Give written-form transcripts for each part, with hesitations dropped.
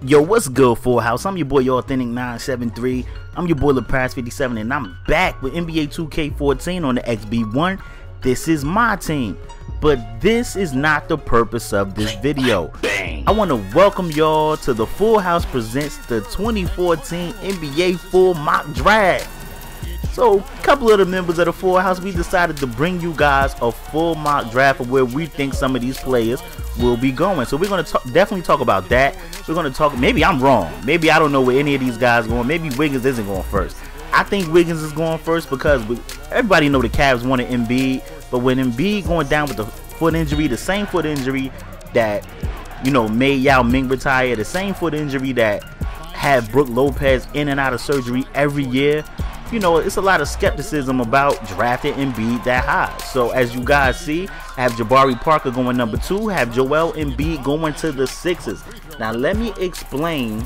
Yo, what's good, Full House? I'm your boy, your Authentic 973. I'm your boy, LePraz57, and I'm back with NBA 2K14 on the XB1. This is my team, but this is not the purpose of this video. I want to welcome y'all to the Full House presents the 2014 NBA Full Mock Draft. So, a couple of the members of the Full House, we decided to bring you guys a full mock draft of where we think some of these players will be going. So we're going to definitely talk about that. We're going to talk, maybe I'm wrong. Maybe I don't know where any of these guys are going. Maybe Wiggins isn't going first. I think Wiggins is going first because everybody know the Cavs wanted Embiid. But when Embiid going down with the foot injury, the same foot injury that, you know, made Yao Ming retire, the same foot injury that had Brook Lopez in and out of surgery every year, you know, it's a lot of skepticism about drafting Embiid that high. So as you guys see, I have Jabari Parker going number 2, have Joel Embiid going to the Sixers. Now let me explain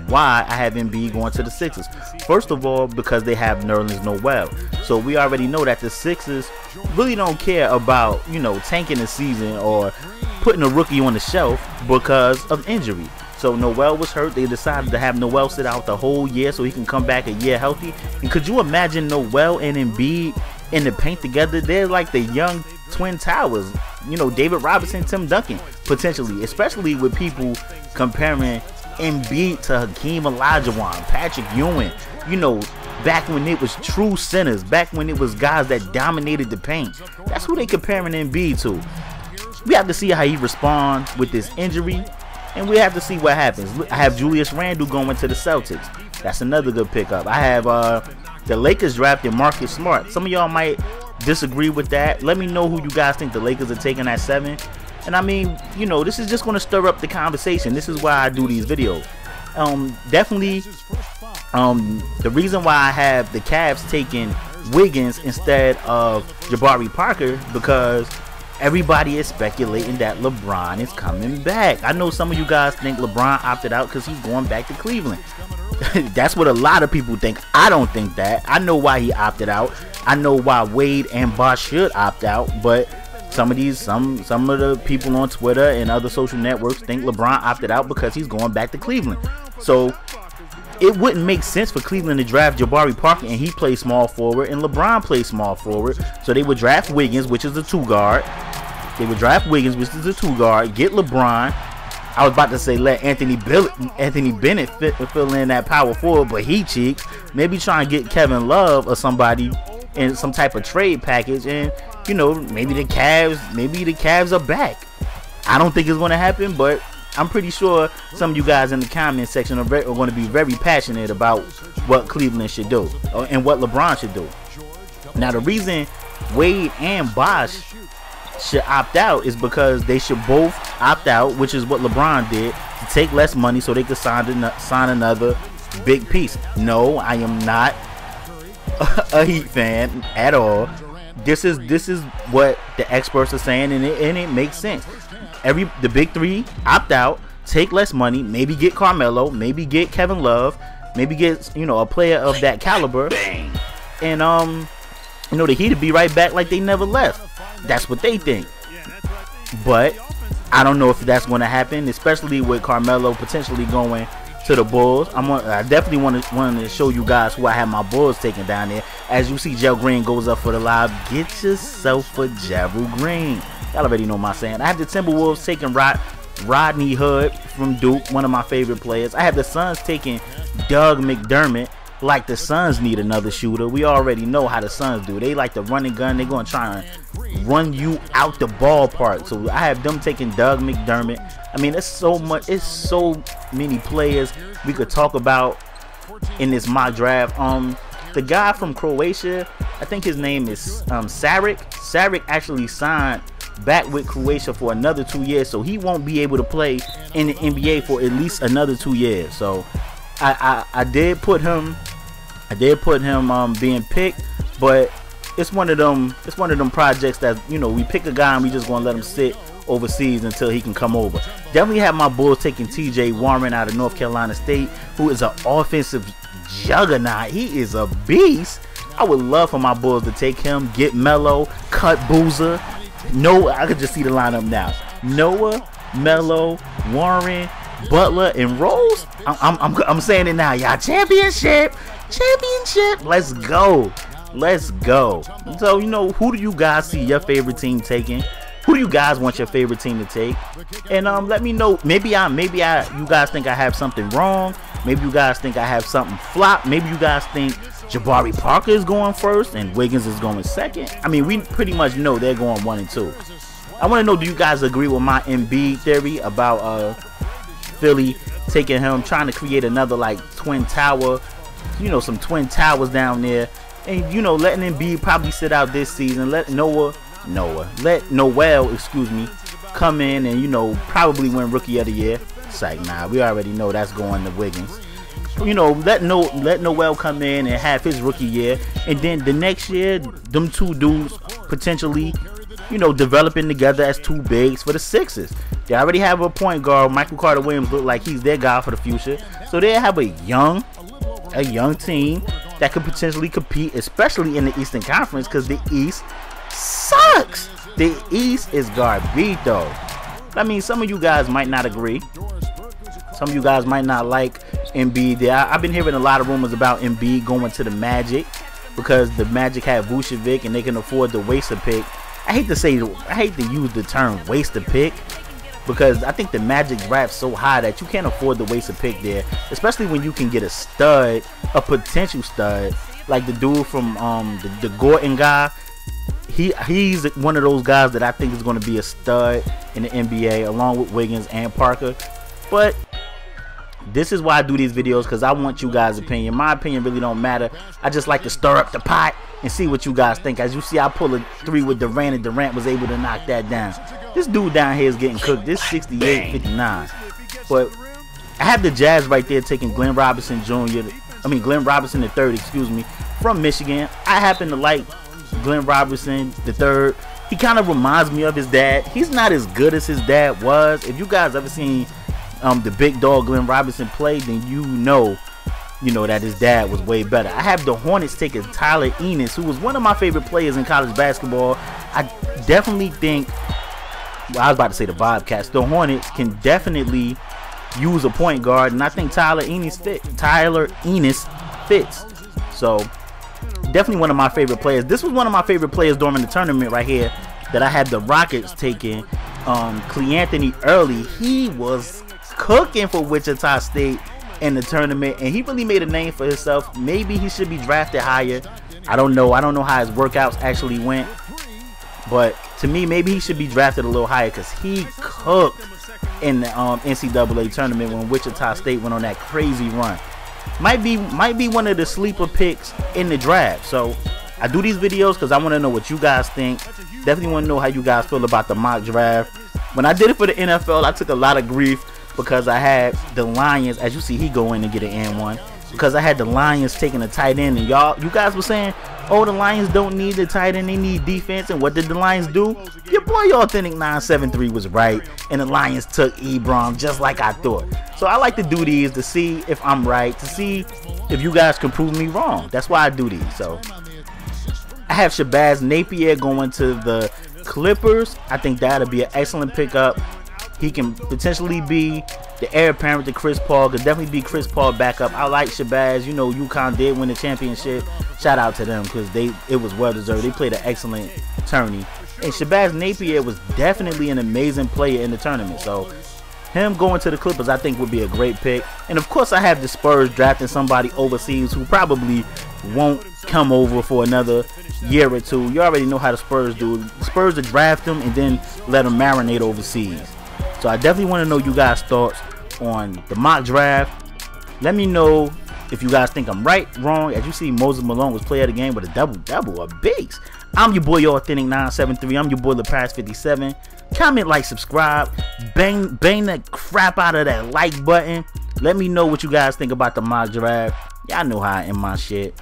why I have Embiid going to the Sixers. First of all, because they have Nerlens Noel. So we already know that the Sixers really don't care about, you know, tanking the season or putting a rookie on the shelf because of injury. So Noel was hurt. They decided to have Noel sit out the whole year so he can come back a year healthy. And could you imagine Noel and Embiid in the paint together? They're like the young Twin Towers. You know, David Robinson, Tim Duncan, potentially. Especially with people comparing Embiid to Hakeem Olajuwon, Patrick Ewing. You know, back when it was true centers. Back when it was guys that dominated the paint. That's who they comparing Embiid to. We have to see how he responds with this injury. And we have to see what happens. I have Julius Randle going to the Celtics. That's another good pickup. I have the Lakers drafting Marcus Smart. Some of y'all might disagree with that. Let me know who you guys think the Lakers are taking at 7. And I mean, you know, this is just going to stir up the conversation. This is why I do these videos. Definitely, the reason why I have the Cavs taking Wiggins instead of Jabari Parker, because everybody is speculating that LeBron is coming back. I know some of you guys think LeBron opted out because he's going back to Cleveland. That's what a lot of people think. I don't think that. I know why he opted out. I know why Wade and Bosh should opt out. But some of the people on Twitter and other social networks think LeBron opted out because he's going back to Cleveland. So it wouldn't make sense for Cleveland to draft Jabari Parker and he plays small forward and LeBron plays small forward. So they would draft Wiggins, which is a 2-guard. They would draft Wiggins, which is a 2-guard, get LeBron. I was about to say let Anthony Bennett fill in that power forward, but he cheeks. Maybe try and get Kevin Love or somebody in some type of trade package, and you know, maybe the Cavs are back. I don't think it's going to happen, but I'm pretty sure some of you guys in the comment section are going to be very passionate about what Cleveland should do and what LeBron should do. Now, the reason Wade and Bosh should opt out is because they should both opt out, which is what LeBron did, to take less money so they could sign another big piece. No, I am not a Heat fan at all. This is what the experts are saying, and it makes sense. The big three opt out, take less money, maybe get Carmelo, maybe get Kevin Love, maybe get, you know, a player of that caliber, and you know, the Heat would be right back like they never left. That's what they think. But I don't know if that's going to happen, especially with Carmelo potentially going to the Bulls. I definitely want to show you guys who I have my Bulls taking down there. As you see, Gerald Green goes up for the live. Get yourself a Gerald Green. Y'all already know my saying. I have the Timberwolves taking Rodney Hood from Duke, one of my favorite players. I have the Suns taking Doug McDermott. Like the Suns need another shooter. We already know how the Suns do. They like to run and gun. They're going to try and run you out the ballpark. So I have them taking Doug McDermott. I mean, it's so many players we could talk about in this mock draft. The guy from Croatia, I think his name is Saric. Saric actually signed back with Croatia for another 2 years, so he won't be able to play in the NBA for at least another 2 years. So I did put him being picked, but it's one of them projects that, you know, we pick a guy and we just gonna let him sit overseas until he can come over. Definitely have my Bulls taking TJ Warren out of North Carolina State, who is an offensive juggernaut. He is a beast. I would love for my Bulls to take him, get Melo, cut Boozer. No, I could just see the lineup now. Noah, Melo, Warren, Butler, and Rose. I'm saying it now, y'all. Championship. Let's go. So, you know, who do you guys see your favorite team taking? Who do you guys want your favorite team to take? And let me know. Maybe you guys think I have something wrong. Maybe you guys think I have something flop. Maybe you guys think Jabari Parker is going first and Wiggins is going second. I mean, we pretty much know they're going 1 and 2. I want to know, do you guys agree with my Embiid theory about Philly taking him, trying to create another like twin tower, you know, some twin towers down there, and you know, letting Embiid probably sit out this season, let Noel, excuse me, come in and, you know, probably win Rookie of the Year. It's like, nah, we already know that's going to Wiggins. You know, let Noel come in and have his rookie year, and then the next year, them two dudes potentially, you know, developing together as two bigs for the Sixers. They already have a point guard. Michael Carter Williams look like he's their guy for the future, so they have a young team that could potentially compete, especially in the Eastern Conference, because the East sucks. The East is garbage, though. I mean, some of you guys might not agree. Some of you guys might not like Embiid. I've been hearing a lot of rumors about Embiid going to the Magic because the Magic have Vucevic and they can afford to waste a pick. I hate to use the term waste a pick, because I think the Magic draft so high that you can't afford to waste a pick there, especially when you can get a stud, a potential stud, like the dude from the Gordon guy. He's one of those guys that I think is going to be a stud in the NBA, along with Wiggins and Parker. But this is why I do these videos, because I want you guys' opinion. My opinion really don't matter. I just like to stir up the pot and see what you guys think. As you see, I pull a 3 with Durant, and Durant was able to knock that down. This dude down here is getting cooked. This 68-59. But I have the Jazz right there taking Glenn Robinson III, excuse me, from Michigan. I happen to like Glenn Robinson III. He kind of reminds me of his dad. He's not as good as his dad was. If you guys ever seen the big dog Glenn Robinson play, then you know that his dad was way better. I have the Hornets taking Tyler Ennis, who was one of my favorite players in college basketball. I definitely think, well, I was about to say the Bobcats. The Hornets can definitely use a point guard, and I think Tyler Ennis fits. So definitely one of my favorite players. This was one of my favorite players during the tournament right here that I had the Rockets taking. Cleanthony Early. He was cooking for Wichita State in the tournament, and he really made a name for himself. Maybe he should be drafted higher. I don't know how his workouts actually went, but to me, maybe he should be drafted a little higher, because he cooked in the NCAA tournament when Wichita State went on that crazy run. Might be one of the sleeper picks in the draft. So I do these videos because I want to know what you guys think. Definitely want to know how you guys feel about the mock draft. When I did it for the NFL, I took a lot of grief because I had the Lions, as you see, he go in and get an N1, because I had the Lions taking a tight end, and you guys were saying, oh, the Lions don't need the tight end, they need defense. And what did the Lions do? Your boy Authentic 973 was right, and the Lions took Lebron just like I thought. So I like to do these to see if I'm right, to see if you guys can prove me wrong. That's why I do these. So I have Shabazz Napier going to the Clippers. I think that'll be an excellent pickup. He can potentially be the heir apparent to Chris Paul. Could definitely be Chris Paul backup. I like Shabazz. You know, UConn did win the championship. Shout out to them, because it was well deserved. They played an excellent tourney. And Shabazz Napier was definitely an amazing player in the tournament. So him going to the Clippers, I think, would be a great pick. And of course, I have the Spurs drafting somebody overseas who probably won't come over for another year or two. You already know how the Spurs do. The Spurs to draft them and then let them marinate overseas. So I definitely want to know you guys' thoughts on the mock draft. Let me know if you guys think I'm right, wrong. As you see, Moses Malone was player of the game with a double, a base. I'm your boy Authentic 973. I'm your boy LePass57. Comment, like, subscribe. Bang the crap out of that like button. Let me know what you guys think about the mock draft. Y'all know how I end my shit.